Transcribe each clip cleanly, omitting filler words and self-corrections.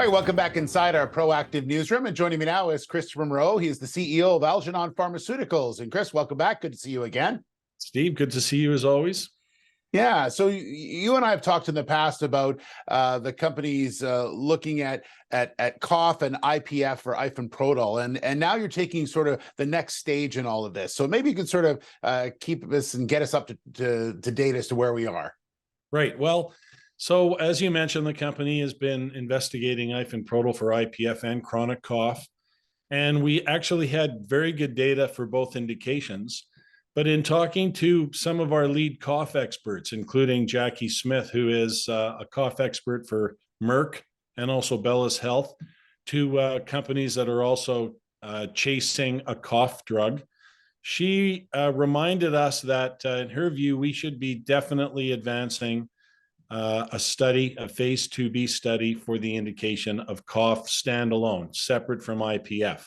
All right, welcome back inside our proactive newsroom. And joining me now is Christopher Moreau. He is the CEO of Algernon Pharmaceuticals. And Chris, welcome back. Good to see you again. Steve, good to see you as always. Yeah, so you and I have talked in the past about the companies looking at cough and IPF or ifenprodol, and now you're taking sort of the next stage in all of this. So maybe you can sort of keep us and get us up to date as to where we are. Right. Well, so as you mentioned, the company has been investigating ifenprodol for IPF and chronic cough, and we actually had very good data for both indications. But in talking to some of our lead cough experts, including Jackie Smith, who is a cough expert for Merck and also Bellus Health, two companies that are also chasing a cough drug, she reminded us that in her view, we should be definitely advancing a study, a phase 2b study for the indication of cough standalone, separate from IPF.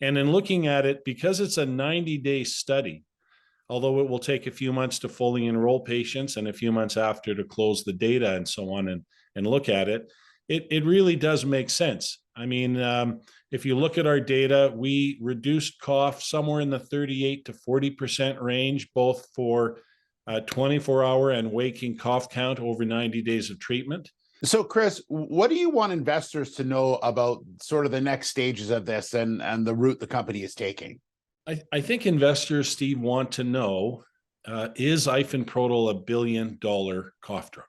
And in looking at it, because it's a 90-day study, although it will take a few months to fully enroll patients and a few months after to close the data and so on and look at it, it really does make sense. I mean, if you look at our data, we reduced cough somewhere in the 38 to 40% range, both for 24-hour and waking cough count over 90 days of treatment. So, Chris, what do you want investors to know about sort of the next stages of this and the route the company is taking? I think investors, Steve, want to know, is ifenprodol a billion-dollar cough drug?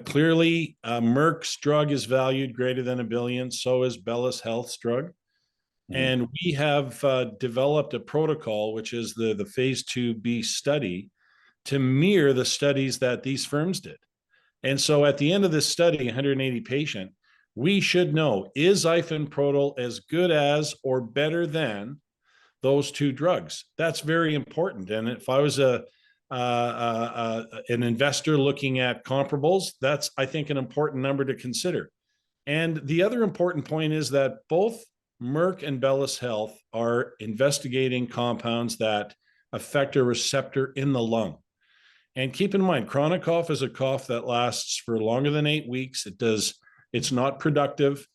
Clearly, Merck's drug is valued greater than $1 billion. So is Bellus Health's drug. And we have developed a protocol, which is the phase 2b study, to mirror the studies that these firms did. And so at the end of this study, 180 patient, we should know, is ifenprodol as good as or better than those two drugs? That's very important. And if I was an investor looking at comparables, that's, I think, an important number to consider. And the other important point is that both Merck and Bellus Health are investigating compounds that affect a receptor in the lung. And keep in mind, chronic cough is a cough that lasts for longer than 8 weeks. It's not productive.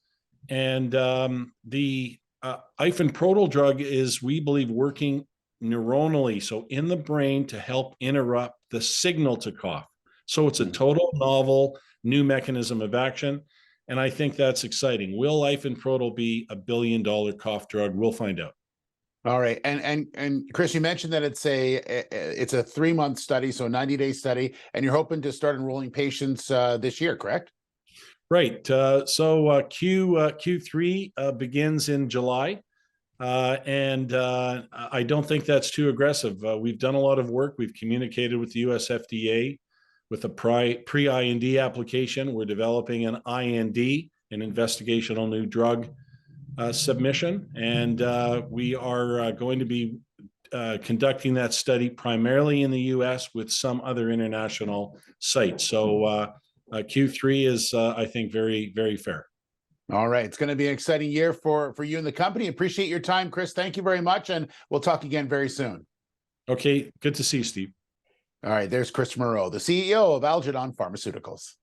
And the ifenprodol drug is, we believe, working neuronally, so in the brain, to help interrupt the signal to cough. So it's a total novel new mechanism of action. And I think that's exciting. Will ifenprodol be a billion-dollar cough drug? We'll find out. All right, and Chris, you mentioned that it's a 3-month study, so a 90-day study, and you're hoping to start enrolling patients this year, correct? Right. So Q3 begins in July, and I don't think that's too aggressive. We've done a lot of work. We've communicated with the US FDA with a pre-IND application. We're developing an IND, an investigational new drug submission, and we are going to be conducting that study primarily in the US with some other international sites. So Q3 is, I think, very, very fair. All right. It's going to be an exciting year for you and the company. Appreciate your time, Chris. Thank you very much. And we'll talk again very soon. Okay. Good to see you, Steve. All right. There's Chris Moreau, the CEO of Algernon Pharmaceuticals.